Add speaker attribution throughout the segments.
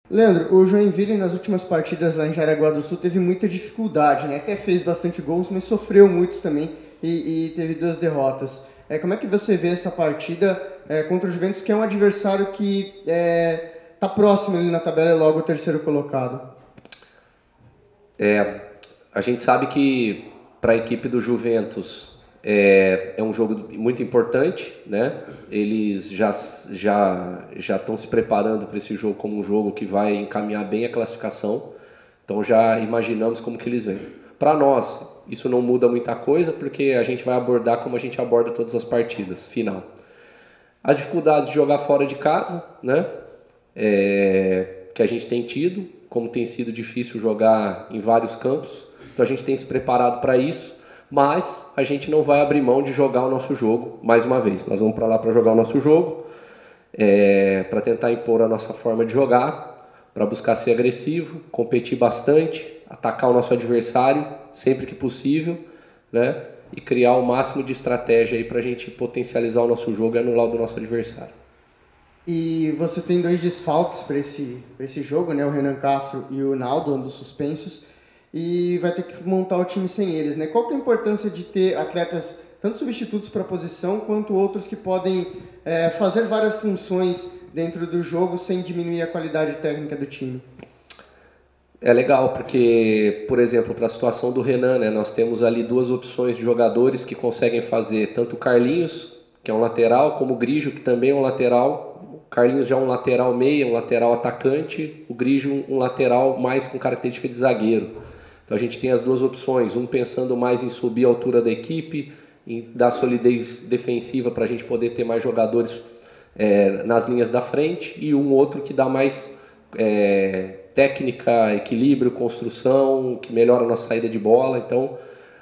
Speaker 1: Leandro, o Joinville nas últimas partidas lá em Jaraguá do Sul teve muita dificuldade, né? Até fez bastante gols, mas sofreu muitos também e teve 2 derrotas. Como é que você vê essa partida contra o Juventus, que é um adversário que está próximo ali na tabela, é logo o terceiro colocado?
Speaker 2: A gente sabe que para a equipe do Juventus é um jogo muito importante, né? Eles já estão se preparando para esse jogo como um jogo que vai encaminhar bem a classificação. Então já imaginamos como que eles vêm. Para nós, isso não muda muita coisa, porque a gente vai abordar como a gente aborda todas as partidas, final. As dificuldades de jogar fora de casa, né? Que a gente tem tido, como tem sido difícil jogar em vários campos. Então a gente tem se preparado para isso, mas a gente não vai abrir mão de jogar o nosso jogo mais uma vez. Nós vamos para lá para jogar o nosso jogo, para tentar impor a nossa forma de jogar, para buscar ser agressivo, competir bastante, atacar o nosso adversário sempre que possível, né? E criar o máximo de estratégia aí para a gente potencializar o nosso jogo e anular o do nosso adversário.
Speaker 1: E você tem 2 desfalques para esse jogo, né? O Renan Castro e o Naldo, ambos suspensos, e vai ter que montar o time sem eles, né? Qual que é a importância de ter atletas, tanto substitutos para a posição, quanto outros que podem fazer várias funções dentro do jogo sem diminuir a qualidade técnica do time?
Speaker 2: É legal porque, por exemplo, para a situação do Renan, né, nós temos ali 2 opções de jogadores que conseguem fazer tanto o Carlinhos, que é um lateral, como o Grigio, que também é um lateral. O Carlinhos já é um lateral meia, um lateral atacante, o Grigio um lateral mais com característica de zagueiro. Então a gente tem as 2 opções, um pensando mais em subir a altura da equipe, em dar solidez defensiva para a gente poder ter mais jogadores nas linhas da frente, e um outro que dá mais técnica, equilíbrio, construção, que melhora a nossa saída de bola. Então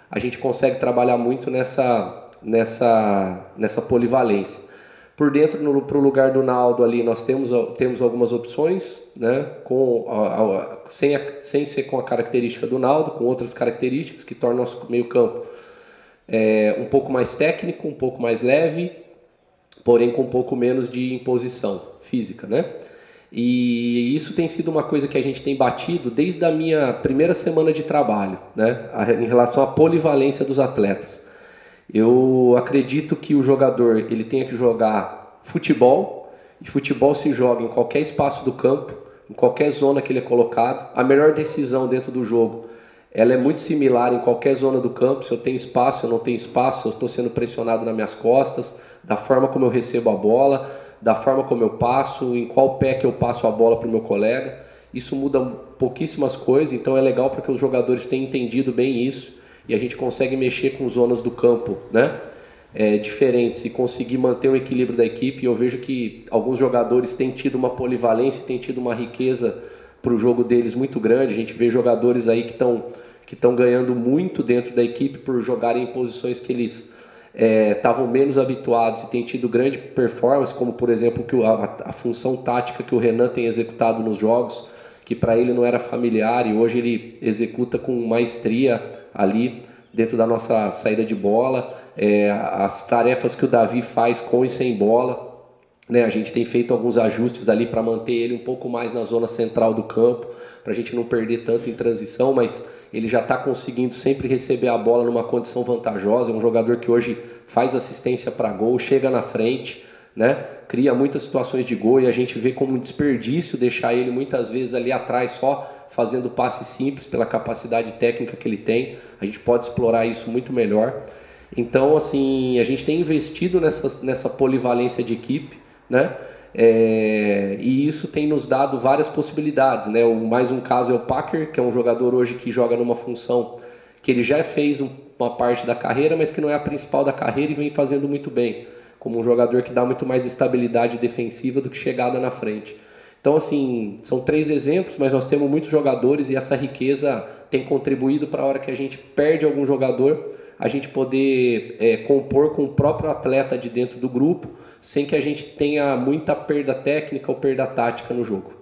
Speaker 2: a gente consegue trabalhar muito nessa polivalência. Por dentro, para o lugar do Naldo ali, nós temos algumas opções, né? Sem ser com a característica do Naldo, com outras características que tornam o nosso meio campo um pouco mais técnico, um pouco mais leve, porém com um pouco menos de imposição física, né? E isso tem sido uma coisa que a gente tem batido desde a minha primeira semana de trabalho, né? Em relação à polivalência dos atletas. Eu acredito que o jogador ele tenha que jogar futebol, e futebol se joga em qualquer espaço do campo, em qualquer zona que ele é colocado. A melhor decisão dentro do jogo, ela é muito similar em qualquer zona do campo, se eu tenho espaço, se eu não tenho espaço, se eu estou sendo pressionado nas minhas costas, da forma como eu recebo a bola, da forma como eu passo, em qual pé que eu passo a bola para o meu colega. Isso muda pouquíssimas coisas, então é legal porque os jogadores têm entendido bem isso, e a gente consegue mexer com zonas do campo, né? Diferentes, e conseguir manter o equilíbrio da equipe. E eu vejo que alguns jogadores têm tido uma polivalência, têm tido uma riqueza para o jogo deles muito grande. A gente vê jogadores aí que estão ganhando muito dentro da equipe por jogarem em posições que eles estavam menos habituados e têm tido grande performance, como por exemplo a função tática que o Renan tem executado nos jogos, que para ele não era familiar, e hoje ele executa com maestria ali dentro da nossa saída de bola, as tarefas que o Davi faz com e sem bola, né? A gente tem feito alguns ajustes ali para manter ele um pouco mais na zona central do campo, para a gente não perder tanto em transição, mas ele já está conseguindo sempre receber a bola numa condição vantajosa. É um jogador que hoje faz assistência para gol, chega na frente, né? Cria muitas situações de gol, e a gente vê como um desperdício deixar ele muitas vezes ali atrás só fazendo passe simples pela capacidade técnica que ele tem. A gente pode explorar isso muito melhor. Então, assim, a gente tem investido nessa polivalência de equipe, né? E isso tem nos dado várias possibilidades, né? Mais um caso é o Packer, que é um jogador hoje que joga numa função que ele já fez uma parte da carreira, mas que não é a principal da carreira, e vem fazendo muito bem, como um jogador que dá muito mais estabilidade defensiva do que chegada na frente. Então, assim, são 3 exemplos, mas nós temos muitos jogadores, e essa riqueza tem contribuído para a hora que a gente perde algum jogador, a gente poder compor com o próprio atleta de dentro do grupo, sem que a gente tenha muita perda técnica ou perda tática no jogo.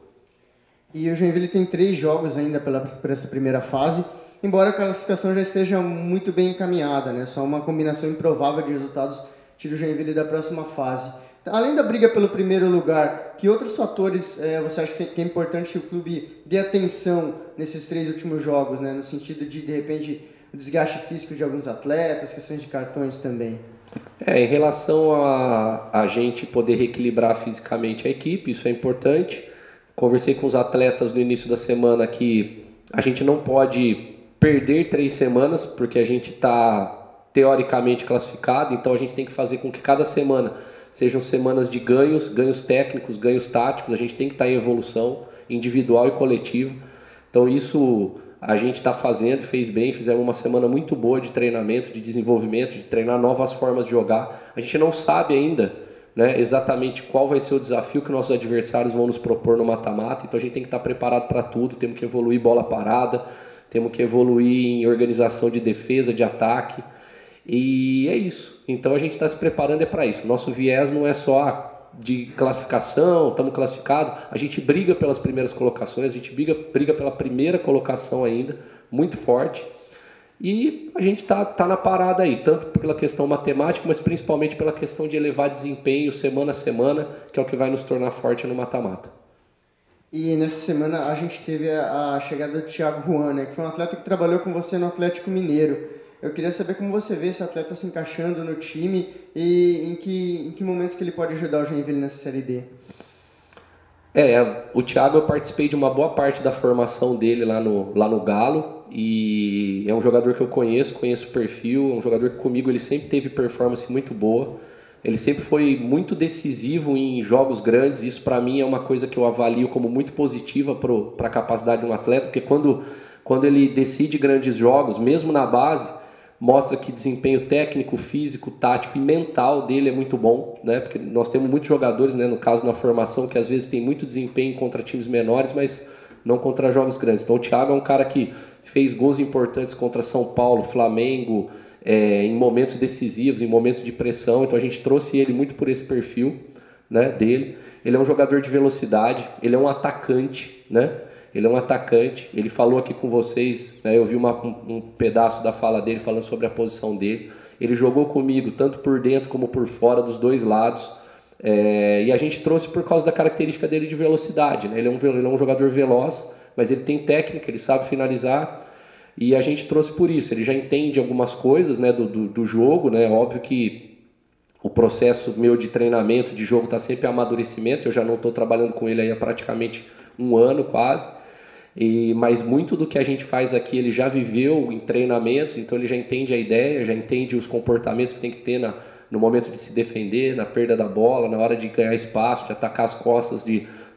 Speaker 1: E o Joinville tem 3 jogos ainda por essa primeira fase, embora a classificação já esteja muito bem encaminhada, né? Só uma combinação improvável de resultados tira o Joinville da próxima fase. Além da briga pelo primeiro lugar, que outros fatores você acha que é importante que o clube dê atenção nesses 3 últimos jogos, né? No sentido de repente, o desgaste físico de alguns atletas, questões de cartões também?
Speaker 2: Em relação a gente poder reequilibrar fisicamente a equipe, isso é importante. Conversei com os atletas no início da semana que a gente não pode perder 3 semanas, porque a gente está teoricamente classificado, então a gente tem que fazer com que cada semana sejam semanas de ganhos técnicos, ganhos táticos, a gente tem que estar em evolução individual e coletiva. Então isso a gente está fazendo, fez bem, fizemos uma semana muito boa de treinamento, de desenvolvimento, de treinar novas formas de jogar. A gente não sabe ainda, né, exatamente qual vai ser o desafio que nossos adversários vão nos propor no mata-mata, então a gente tem que estar preparado para tudo, temos que evoluir bola parada, temos que evoluir em organização de defesa, de ataque, e é isso. Então a gente está se preparando para isso. Nosso viés não é só de classificação, estamos classificados, a gente briga pelas primeiras colocações, a gente briga pela primeira colocação ainda, muito forte, e a gente tá na parada aí, tanto pela questão matemática, mas principalmente pela questão de elevar desempenho semana a semana, que é o que vai nos tornar forte no mata-mata.
Speaker 1: E nessa semana a gente teve a chegada do Thiago Juan, né, que foi um atleta que trabalhou com você no Atlético Mineiro. Eu queria saber como você vê esse atleta se encaixando no time e em que momentos que ele pode ajudar o Joinville nessa Série D.
Speaker 2: O Thiago, eu participei de uma boa parte da formação dele lá no Galo, e é um jogador que eu conheço o perfil, é um jogador que comigo ele sempre teve performance muito boa, ele sempre foi muito decisivo em jogos grandes, isso para mim é uma coisa que eu avalio como muito positiva para a capacidade de um atleta, porque quando ele decide grandes jogos, mesmo na base, mostra que desempenho técnico, físico, tático e mental dele é muito bom, né? Porque nós temos muitos jogadores, né, no caso na formação, que às vezes tem muito desempenho contra times menores, mas não contra jogos grandes. Então o Thiago é um cara que fez gols importantes contra São Paulo, Flamengo, em momentos decisivos, em momentos de pressão, então a gente trouxe ele muito por esse perfil, né, dele. Ele é um jogador de velocidade, ele é um atacante, né? Ele é um atacante, ele falou aqui com vocês, né, eu vi um pedaço da fala dele falando sobre a posição dele. Ele jogou comigo tanto por dentro como por fora, dos dois lados. E a gente trouxe por causa da característica dele de velocidade, né? Ele é um jogador veloz, mas ele tem técnica, ele sabe finalizar. E a gente trouxe por isso, ele já entende algumas coisas, né, do jogo, né? Óbvio que o processo meu de treinamento, de jogo, está sempre em amadurecimento. Eu já não estou trabalhando com ele aí há praticamente 1 ano quase. Mas muito do que a gente faz aqui ele já viveu em treinamentos, então ele já entende a ideia, já entende os comportamentos que tem que ter no momento de se defender, na perda da bola, na hora de ganhar espaço, de atacar as costas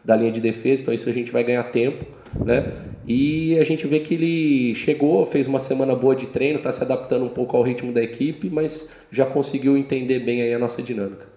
Speaker 2: da linha de defesa. Então isso a gente vai ganhar tempo, né? E a gente vê que ele chegou, fez uma semana boa de treino, está se adaptando um pouco ao ritmo da equipe, mas já conseguiu entender bem aí a nossa dinâmica.